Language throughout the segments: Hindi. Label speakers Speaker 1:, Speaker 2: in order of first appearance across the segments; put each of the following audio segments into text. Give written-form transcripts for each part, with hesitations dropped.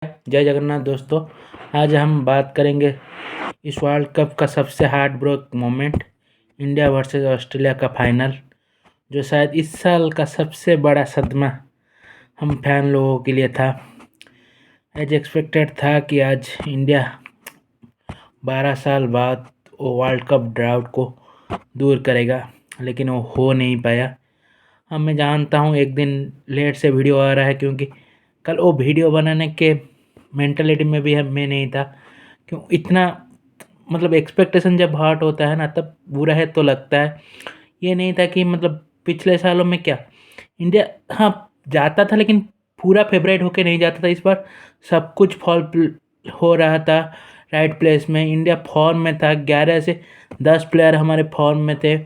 Speaker 1: जय जगन्नाथ दोस्तों। आज हम बात करेंगे इस वर्ल्ड कप का सबसे heart broke moment, India versus Australia का फाइनल, जो शायद इस साल का सबसे बड़ा सदमा हम फैन लोगों के लिए था। एज एक्सपेक्टेड था कि आज इंडिया 12 साल बाद वो वर्ल्ड कप ड्राउट को दूर करेगा, लेकिन वो हो नहीं पाया। मैं जानता हूँ एक दिन लेट से वीडियो आ रहा है, क्योंकि कल वो वीडियो बनाने के मेंटलिटी में भी मैं नहीं था। क्यों इतना एक्सपेक्टेशन जब हार्ट होता है ना, तब बुरा है तो लगता है। ये नहीं था कि पिछले सालों में क्या इंडिया हाँ जाता था, लेकिन पूरा फेवरेट होके नहीं जाता था। इस बार सब कुछ फॉल हो रहा था राइट प्लेस में। इंडिया फॉर्म में था, 11 से 10 प्लेयर हमारे फॉर्म में थे,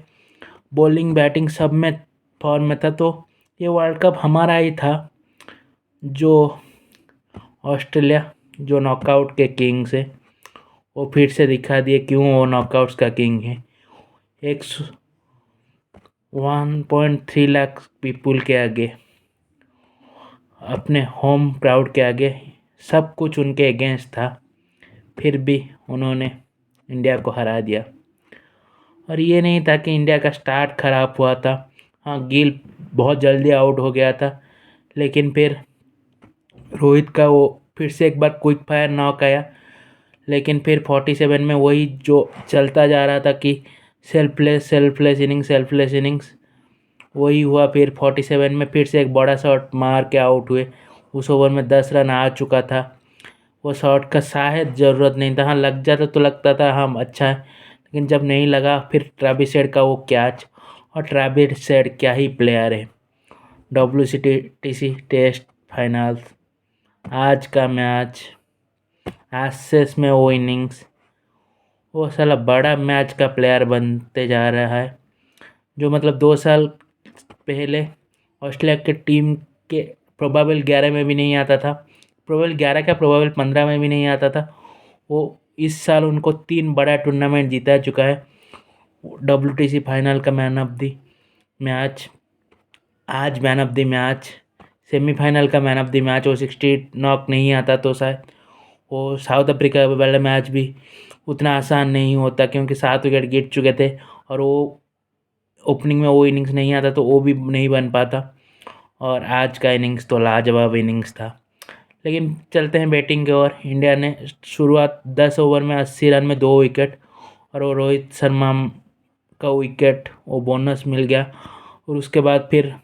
Speaker 1: बॉलिंग बैटिंग सब में फॉर्म में था। तो ये वर्ल्ड कप हमारा ही था। जो ऑस्ट्रेलिया जो नॉकआउट के किंग्स है, वो फिर से दिखा दिए क्यों वो नॉकआउट्स का किंग है। एक 1.3 लाख पीपुल के आगे, अपने होम क्राउड के आगे, सब कुछ उनके अगेंस्ट था, फिर भी उन्होंने इंडिया को हरा दिया। और ये नहीं था कि इंडिया का स्टार्ट खराब हुआ था। गिल बहुत जल्दी आउट हो गया था, लेकिन फिर रोहित का वो फिर से एक बार क्विक फायर नॉक आया। लेकिन फिर 47 में वही जो चलता जा रहा था कि सेल्फलेस इनिंग्स वही हुआ। फिर 47 में फिर से एक बड़ा शॉट मार के आउट हुए। उस ओवर में 10 रन आ चुका था। वो शॉट का शायद ज़रूरत नहीं था। लग जाता तो लगता था अच्छा है, लेकिन जब नहीं लगा फिर ट्रेविस हेड का वो कैच। और ट्रेविस हेड क्या ही प्लेयर है। WCTC टेस्ट फाइनल्स, आज का मैच, एशेज में वो इनिंग्स, वो साला बड़ा मैच का प्लेयर बनते जा रहा है। जो 2 साल पहले ऑस्ट्रेलिया के टीम के प्रोबेबल 11 में भी नहीं आता था, प्रोबेबल 11 क्या प्रोबेबल 15 में भी नहीं आता था। वो इस साल उनको 3 बड़ा टूर्नामेंट जीता चुका है। WTC फाइनल का मैन ऑफ द मैच, आज man of the match, semifinal का मैन ऑफ द मैच। वो 60 नॉक नहीं आता तो शायद वो साउथ अफ्रीका वाला मैच भी उतना आसान नहीं होता, क्योंकि 7 विकेट गिर चुके थे। और वो ओपनिंग में वो इनिंग्स नहीं आता तो वो भी नहीं बन पाता। और आज का इनिंग्स तो लाजवाब इनिंग्स था। लेकिन चलते हैं बैटिंग की ओर। इंडिया ने शुरुआत 10 ओवर में 80 रन में 2 विकेट, और वो रोहित शर्मा का विकेट वो बोनस मिल गया। और उसके बाद फिर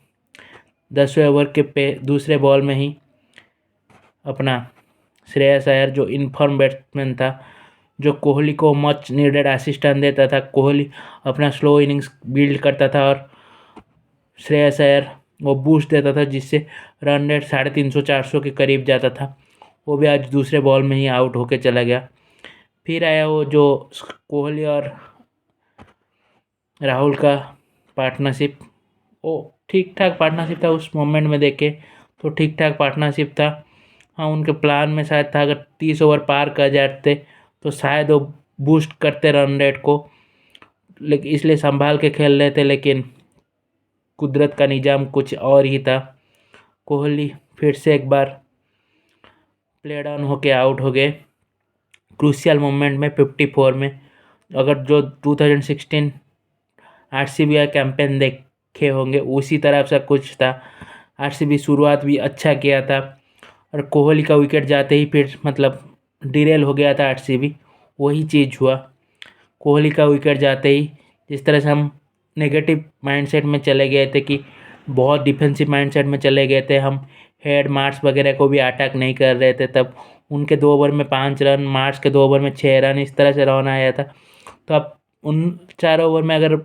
Speaker 1: 10वें ओवर के दूसरे बॉल में ही अपना श्रेयस अय्यर, जो इनफॉर्म बैट्समैन था, जो कोहली को मच नीडेड असिस्टेंट देता था। कोहली अपना स्लो इनिंग्स बिल्ड करता था और श्रेयस अय्यर वो बूस्ट देता था, जिससे रन रेट 350-400 के करीब जाता था। वो भी आज दूसरे बॉल में ही आउट होके चला गया। फिर आया वो जो कोहली और राहुल का पार्टनरशिप, वो ठीक ठाक पार्टनरशिप था। उस मोमेंट में देखे तो ठीक ठाक पार्टनरशिप था। उनके प्लान में शायद था अगर 30 ओवर पार कर जाते तो शायद वो बूस्ट करते रन रेट को, लेकिन इसलिए संभाल के खेल रहे थे। लेकिन कुदरत का निज़ाम कुछ और ही था। कोहली फिर से एक बार प्ले डाउन होके आउट हो गए क्रूशियल मोमेंट में 54 में। अगर जो 2016 RCB का कैंपेन देखे होंगे, उसी तरह से कुछ था। RCB शुरुआत भी अच्छा किया था, और कोहली का विकेट जाते ही फिर डिरेल हो गया था RCB। वही चीज़ हुआ। कोहली का विकेट जाते ही जिस तरह से हम नेगेटिव माइंडसेट में चले गए थे, कि बहुत डिफेंसिव माइंडसेट में चले गए थे, हम हेड मार्क्स वगैरह को भी अटैक नहीं कर रहे थे, तब उनके 2 ओवर में 5 रन, मार्क्स के 2 ओवर में 6 रन, इस तरह से रन आया था। तो आप उन 4 ओवर में अगर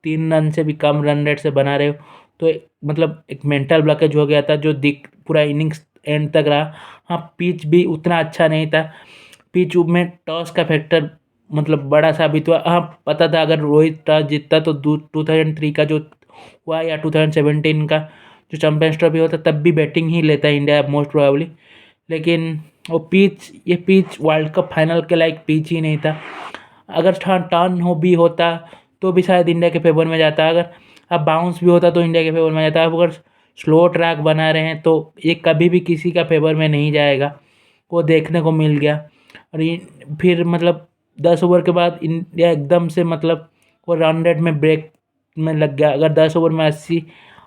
Speaker 1: 3 रन से भी कम रन रेट से बना रहे हो, तो एक मेंटल ब्लॉकेज हो गया था, जो पूरा इनिंग्स एंड तक रहा। पिच भी उतना अच्छा नहीं था। पिच में टॉस का फैक्टर बड़ा साबित हुआ। पता था अगर रोहित टॉस जीतता तो 2003 का जो हुआ, या 2017 का जो चैंपियंस ट्रॉफी होता, तब भी बैटिंग ही लेता इंडिया मोस्ट प्रोबेबली। लेकिन वो ये पिच वर्ल्ड कप फाइनल के लायक पिच ही नहीं था। अगर टर्न भी होता तो भी शायद इंडिया के फेवर में जाता। अगर अब बाउंस भी होता तो इंडिया के फेवर में जाता। अब अगर स्लो ट्रैक बना रहे हैं तो ये कभी भी किसी का फेवर में नहीं जाएगा। को देखने को मिल गया। और फिर मतलब 10 ओवर के बाद इंडिया एकदम से मतलब वो रन रेट में ब्रेक में लग गया। अगर 10 ओवर में 80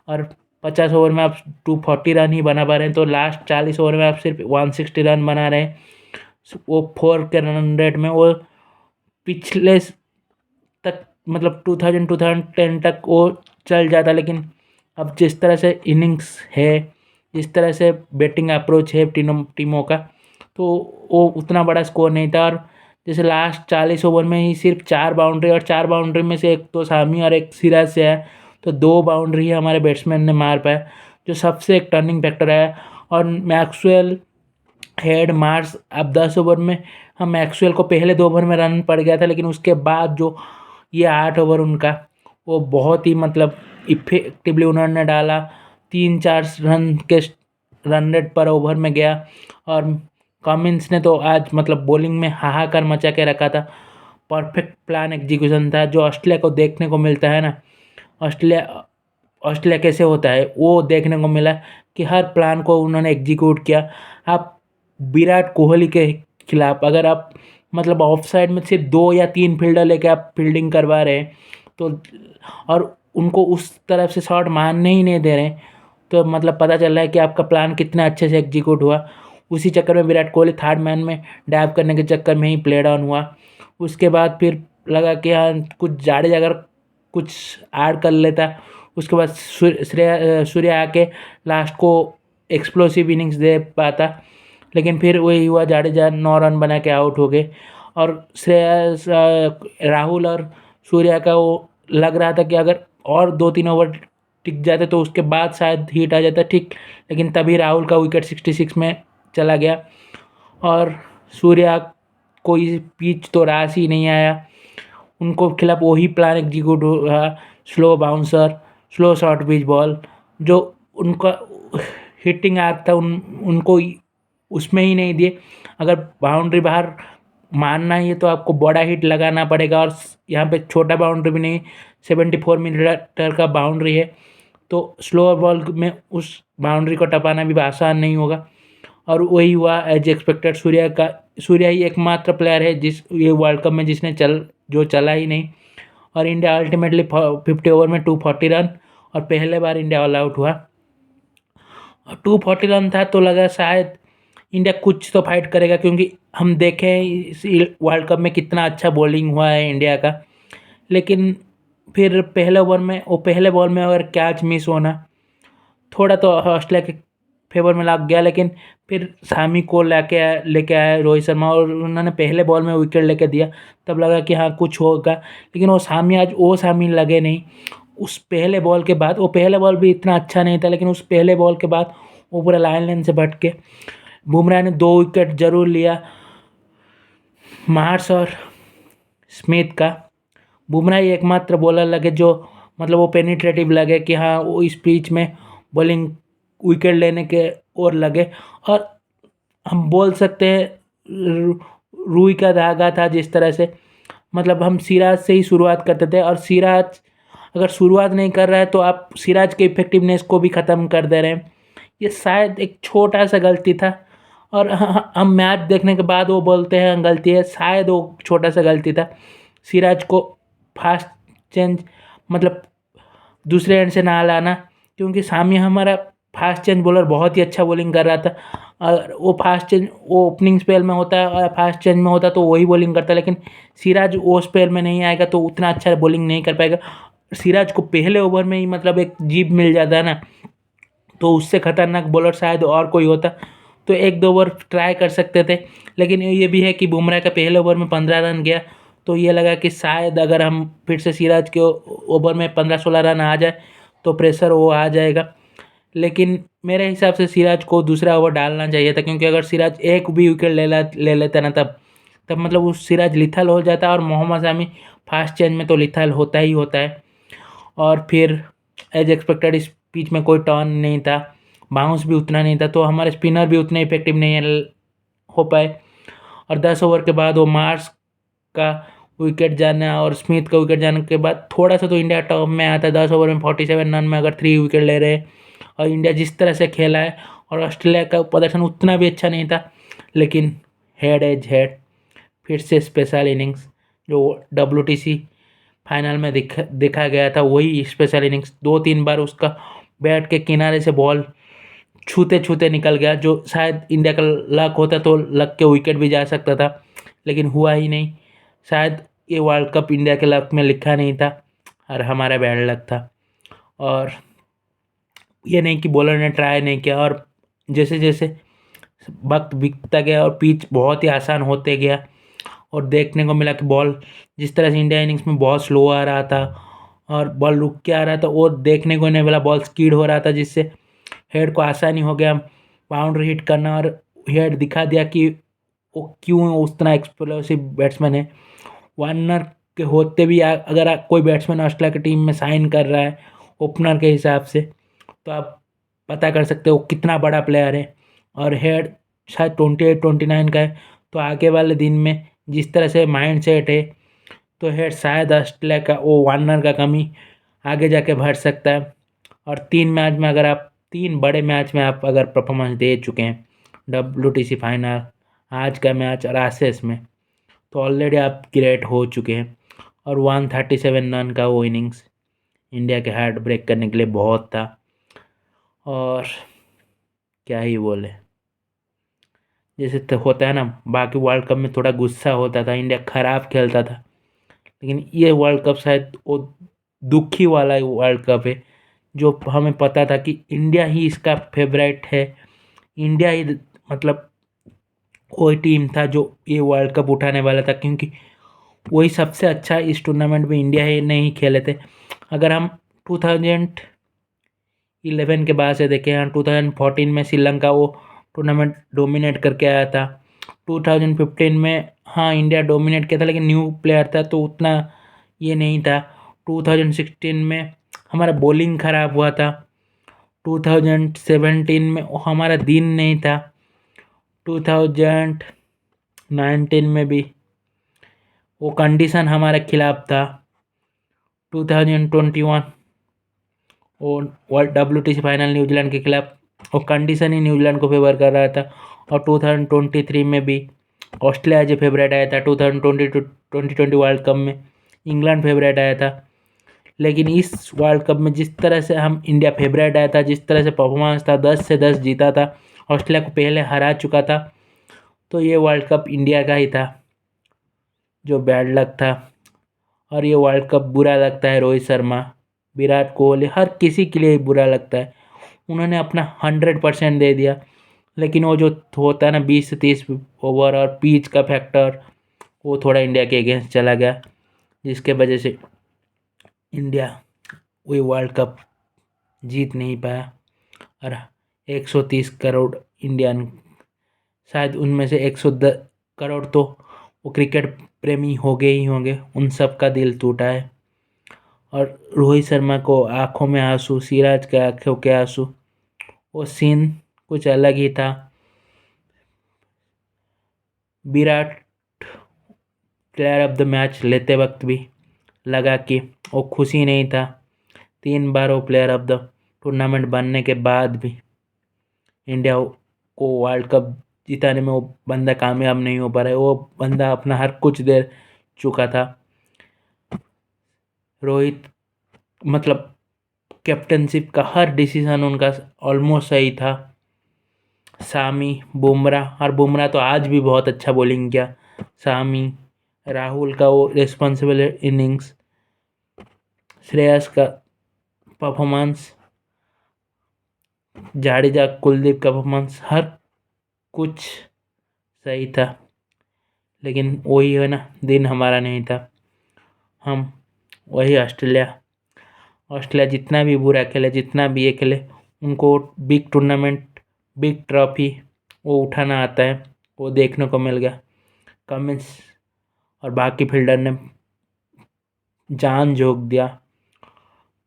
Speaker 1: और 50 ओवर में आप 240 रन ही बना पा रहे हैं, तो लास्ट 40 ओवर में आप सिर्फ 160 रन बना रहे हैं। वो 4 के रन रेट में वो पिछले तक मतलब 2010 तक वो चल जाता। लेकिन अब जिस तरह से इनिंग्स है, जिस तरह से बैटिंग अप्रोच है टीमों का, तो वो उतना बड़ा स्कोर नहीं था। और जैसे लास्ट 40 ओवर में ही सिर्फ 4 बाउंड्री, और 4 बाउंड्री में से एक तो सामी और एक सिराज से है, तो 2 बाउंड्री ही हमारे बैट्समैन ने मार पाया, जो सबसे एक टर्निंग फैक्टर है। और मैक्सवेल हेड मार्स, अब 10 ओवर में हम मैक्सवेल को पहले 2 ओवर में रन पड़ गया था, लेकिन उसके बाद जो ये 8 ओवर उनका, वो बहुत ही मतलब इफेक्टिवली उन्होंने डाला। 3-4 रन के रन रेट पर ओवर में गया। और कमिंस ने तो आज मतलब बॉलिंग में हाहाकार मचा के रखा था। परफेक्ट प्लान एग्जीक्यूशन था, जो ऑस्ट्रेलिया को देखने को मिलता है ना। ऑस्ट्रेलिया ऑस्ट्रेलिया कैसे होता है वो देखने को मिला कि हर प्लान को उन्होंने एग्जीक्यूट किया। आप विराट कोहली के खिलाफ अगर आप मतलब ऑफ साइड में सिर्फ 2 या 3 फील्डर लेके आप फील्डिंग करवा रहे हैं, तो और उनको उस तरफ से शॉट मारने ही नहीं दे रहे हैं, तो मतलब पता चल रहा है कि आपका प्लान कितना अच्छे से एग्जीक्यूट हुआ। उसी चक्कर में विराट कोहली थर्ड मैन में डैब करने के चक्कर में ही प्ले डाउन हुआ। उसके बाद फिर लगा कि हाँ कुछ जाडेजा अगर कुछ ऐड कर लेता, उसके बाद सूर्या आके लास्ट को एक्सप्लोसिव इनिंग्स दे पाता, लेकिन फिर वही हुआ, जाडेजा 9 रन बना के आउट हो गए। और राहुल और सूर्या का वो लग रहा था कि अगर और 2-3 ओवर टिक जाते तो उसके बाद शायद हीट आ जाता ठीक, लेकिन तभी राहुल का विकेट 66 में चला गया। और सूर्या कोई पिच तो रास ही नहीं आया, उनको खिलाफ वही प्लान एग्जीक्यूट हुआ, slow bouncer, slow short pitch ball, जो उनका हिटिंग आर्क था उनको उसमें ही नहीं दिए। अगर बाउंड्री बाहर मारना ही है तो आपको बड़ा हिट लगाना पड़ेगा, और यहाँ पे छोटा बाउंड्री भी नहीं, 74 मीटर का बाउंड्री है, तो स्लो बॉल में उस बाउंड्री को टपाना भी आसान नहीं होगा। और वही हुआ एज एक्सपेक्टेड। सूर्या ही एकमात्र प्लेयर है जिस ये वर्ल्ड कप में जिसने चला ही नहीं। और इंडिया अल्टीमेटली 50 ओवर में 240 रन, और पहले बार इंडिया ऑल आउट हुआ। 240 रन था तो लगा शायद इंडिया कुछ तो फाइट करेगा, क्योंकि हम देखें इस वर्ल्ड कप में कितना अच्छा बॉलिंग हुआ है इंडिया का। लेकिन फिर पहले बॉल में अगर कैच मिस होना, थोड़ा तो ऑस्ट्रेलिया के फेवर में लग गया। लेकिन फिर सामी को लेके आया रोहित शर्मा, और उन्होंने पहले बॉल में विकेट लेके दिया, तब लगा कि हाँ कुछ होगा। लेकिन वो सामी लगे नहीं। उस पहले बॉल के बाद, वो पहले बॉल भी इतना अच्छा नहीं था, लेकिन उस पहले बॉल के बाद वो पूरा लाइन से भटके। बुमराह ने 2 विकेट जरूर लिया, मार्श और स्मिथ का। बुमराह ही एकमात्र बॉलर लगे जो मतलब वो पेनिट्रेटिव लगे कि हाँ वो इस पिच में बॉलिंग विकेट लेने के और लगे। और हम बोल सकते हैं रुई का धागा था, जिस तरह से मतलब हम सिराज से ही शुरुआत करते थे, और सिराज अगर शुरुआत नहीं कर रहा है तो आप सिराज के इफेक्टिवनेस को भी ख़त्म कर दे रहे हैं। ये शायद एक छोटा सा गलती था, और हम मैच देखने के बाद वो बोलते हैं गलती है, शायद वो छोटा सा गलती था। सिराज को फास्ट चेंज मतलब दूसरे एंड से ना लाना, क्योंकि सामी हमारा फास्ट चेंज बॉलर बहुत ही अच्छा बॉलिंग कर रहा था। और वो ओपनिंग स्पेल में होता है, और फास्ट चेंज में होता है तो वही बॉलिंग करता है, लेकिन सिराज वो स्पेल में नहीं आएगा तो उतना अच्छा बॉलिंग नहीं कर पाएगा। सिराज को पहले ओवर में ही मतलब एक जीप मिल जाता है ना, तो उससे खतरनाक बॉलर शायद और कोई होता तो 1-2 ओवर ट्राई कर सकते थे। लेकिन ये भी है कि बुमराह का पहले ओवर में 15 रन गया, तो ये लगा कि शायद अगर हम फिर से सिराज के ओवर में 15-16 रन आ जाए तो प्रेशर वो आ जाएगा। लेकिन मेरे हिसाब से सिराज को दूसरा ओवर डालना चाहिए था, क्योंकि अगर सिराज एक भी विकेट ले लेता ना, तब मतलब वो सिराज लिथल हो जाता, और मोहम्मद शामी फास्ट चेंज में तो लिथल होता ही होता है। और फिर एज एक्सपेक्टेड इस पिच में कोई टर्न नहीं था, बाउंस भी उतना नहीं था, तो हमारे स्पिनर भी उतने इफेक्टिव नहीं हो पाए। और 10 ओवर के बाद वो मार्स का विकेट जाना और स्मिथ का विकेट जाने के बाद थोड़ा सा तो इंडिया टॉप में आता है। 10 ओवर में 47 रन में अगर 3 विकेट ले रहे हैं, और इंडिया जिस तरह से खेला है, और ऑस्ट्रेलिया का प्रदर्शन उतना भी अच्छा नहीं था, लेकिन हेड एज हेड फिर से स्पेशल इनिंग्स जो WTC फाइनल में देखा गया था, वही स्पेशल इनिंग्स 2-3 बार उसका बैट के किनारे से बॉल छूते छूते निकल गया, जो शायद इंडिया का लक होता तो लक के विकेट भी जा सकता था, लेकिन हुआ ही नहीं। शायद ये वर्ल्ड कप इंडिया के लक में लिखा नहीं था और हमारा बैड लक था। और ये नहीं कि बॉलर ने ट्राई नहीं किया, और जैसे जैसे वक्त बीतता गया और पिच बहुत ही आसान होते गया और देखने को मिला कि बॉल जिस तरह से इंडिया इनिंग्स में बहुत स्लो आ रहा था और बॉल रुक के आ रहा था, वो देखने को नहीं मिला। बॉल स्कीड हो रहा था, जिससे हेड को आसानी हो गया बाउंड्री हिट करना, और हेड दिखा दिया कि वो क्यों उस तरह एक्सप्लोसिव बैट्समैन है। वार्नर के होते भी अगर कोई बैट्समैन ऑस्ट्रेलिया की टीम में साइन कर रहा है ओपनर के हिसाब से, तो आप पता कर सकते हो कितना बड़ा प्लेयर है। और हेड शायद 28-29 का है, तो आगे वाले दिन में जिस तरह से माइंड सेट है, तो हेड शायद ऑस्ट्रेलिया का वो वार्नर का कमी आगे जाके भर सकता है। और 3 मैच में अगर आप 3 बड़े मैच में आप अगर परफॉर्मेंस दे चुके हैं, WTC फाइनल, आज का मैच और एशेज में, तो ऑलरेडी आप ग्रेट हो चुके हैं। और 137 रन का वो इनिंग्स इंडिया के हार्ट ब्रेक करने के लिए बहुत था। और क्या ही बोले, जैसे तो होता है ना, बाकी वर्ल्ड कप में थोड़ा गुस्सा होता था, इंडिया खराब खेलता था, लेकिन ये वर्ल्ड कप शायद वो दुखी वाला वर्ल्ड कप है, जो हमें पता था कि इंडिया ही इसका फेवरेट है। इंडिया ही मतलब वही टीम था जो ये वर्ल्ड कप उठाने वाला था, क्योंकि वही सबसे अच्छा इस टूर्नामेंट में इंडिया ही नहीं खेले थे। अगर हम 2011 के बाद से देखें, हाँ 2014 में श्रीलंका वो टूर्नामेंट डोमिनेट करके आया था। 2015 में हाँ इंडिया डोमिनेट किया था, लेकिन न्यू प्लेयर था तो उतना ये नहीं था। 2016 में हमारा बॉलिंग ख़राब हुआ था। 2017 में हमारा दिन नहीं था। 2019 में भी वो कंडीशन हमारे खिलाफ था। 2021 वो वर्ल्ड WTC फाइनल न्यूजीलैंड के खिलाफ, वो कंडीशन ही न्यूजीलैंड को फेवर कर रहा था। और 2023 में भी ऑस्ट्रेलिया एज ए फेवरेट आया था। 2020 वर्ल्ड कप में इंग्लैंड फेवरेट आया था। लेकिन इस वर्ल्ड कप में जिस तरह से हम इंडिया फेवरेट आया था, जिस तरह से परफॉर्मेंस था, 10 से 10 जीता था, ऑस्ट्रेलिया को पहले हरा चुका था, तो ये वर्ल्ड कप इंडिया का ही था जो बैड लक था। और ये वर्ल्ड कप बुरा लगता है रोहित शर्मा, विराट कोहली, हर किसी के लिए बुरा लगता है। उन्होंने अपना 100% दे दिया, लेकिन वो जो होता है ना 20 से 30 ओवर और पिच का फैक्टर, वो थोड़ा इंडिया के अगेंस्ट चला गया, जिसके वजह से इंडिया वही वर्ल्ड कप जीत नहीं पाया। और 130 करोड़ इंडियन, शायद उनमें से 110 करोड़ तो वो क्रिकेट प्रेमी हो गए ही होंगे, उन सब का दिल टूटा है। और रोहित शर्मा को आंखों में आंसू, सिराज के आंखों के आंसू, वो सीन कुछ अलग ही था। Virat player of the match लेते वक्त भी लगा कि वो खुशी नहीं था। 3 बार वो प्लेयर ऑफ द टूर्नामेंट बनने के बाद भी इंडिया को वर्ल्ड कप जिताने में वो बंदा कामयाब नहीं हो पा रहा है। वो बंदा अपना हर कुछ दे चुका था। रोहित मतलब कैप्टनशिप का हर डिसीजन उनका ऑलमोस्ट सही था। सामी, बुमराह, और बुमराह तो आज भी बहुत अच्छा बॉलिंग किया। सामी, राहुल का वो रिस्पॉन्सिबल इनिंग्स, श्रेयस का परफॉर्मेंस, जाडेजा, कुलदीप का परफॉर्मेंस, हर कुछ सही था। लेकिन वही है ना, दिन हमारा नहीं था। हम वही ऑस्ट्रेलिया जितना भी बुरा खेले, जितना भी ये खेले, उनको बिग टूर्नामेंट, बिग ट्रॉफी वो उठाना आता है, वो देखने को मिल गया। कमिंस और बाकी फील्डर ने जान झोंक दिया,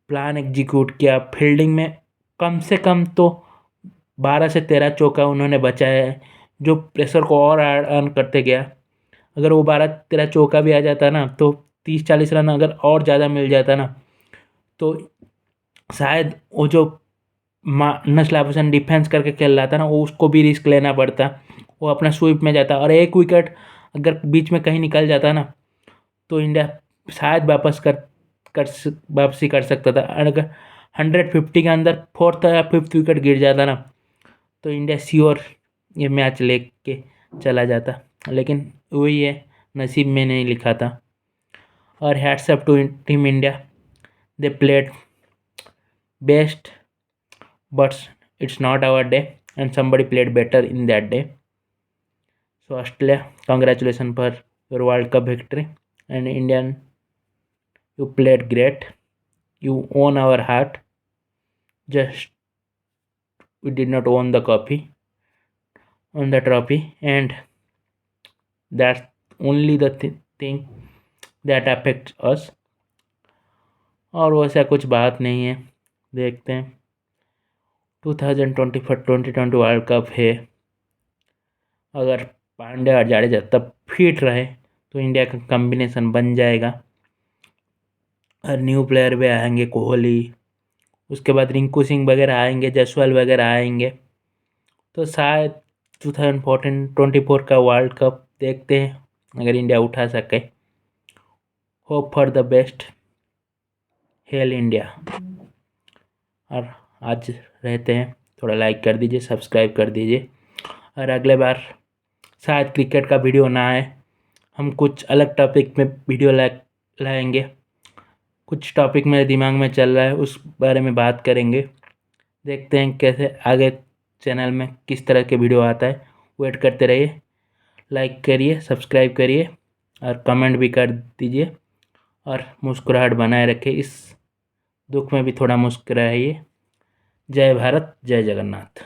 Speaker 1: प्लान एग्जीक्यूट किया। फील्डिंग में कम से कम तो 12 से 13 चौका उन्होंने बचाया है, जो प्रेशर को और अर्न करते गया। अगर वो 12-13 चौका भी आ जाता ना, तो 30-40 रन अगर और ज़्यादा मिल जाता ना, तो शायद वो जो मार्नस लाबुशैन डिफेंस करके खेल रहा था ना, वो उसको भी रिस्क लेना पड़ता। वो अपना स्वीप में जाता, और एक विकेट अगर बीच में कहीं निकल जाता ना तो इंडिया शायद वापसी कर सकता था। और अगर 150 के अंदर फोर्थ या फिफ्थ विकेट गिर जाता ना तो इंडिया श्योर ये मैच लेके चला जाता, लेकिन वही है, नसीब में नहीं लिखा था। और hats up to team India, they played best, but it's not our day and somebody played better in that day. So Australia, congratulations for your World Cup victory, and Indian, you played great. You own our heart. Just we did not own the trophy, and that's only the thing that affects us. और वैसा कुछ बात नहीं है। देखते हैं 2020 वर्ल्ड कप है, अगर पांड्या और जाडेजा तब फिट रहे तो इंडिया का कॉम्बिनेशन बन जाएगा। और न्यू प्लेयर भी आएंगे, कोहली, उसके बाद रिंकू सिंह वगैरह आएंगे, जसवाल वगैरह आएंगे, तो शायद 2024 का वर्ल्ड कप देखते हैं अगर इंडिया उठा सके। Hope for the best, hello India. और आज रहते हैं, थोड़ा लाइक कर दीजिए, सब्सक्राइब कर दीजिए, और अगले बार शायद क्रिकेट का वीडियो ना आए, हम कुछ अलग टॉपिक में वीडियो लाएंगे। कुछ टॉपिक मेरे दिमाग में चल रहा है, उस बारे में बात करेंगे। देखते हैं कैसे आगे चैनल में किस तरह के वीडियो आता है। वेट करते रहिए, लाइक करिए, सब्सक्राइब करिए, और कमेंट भी कर दीजिए, और मुस्कुराहट बनाए रखिए। इस दुख में भी थोड़ा मुस्कुराइए। जय भारत, जय जगन्नाथ।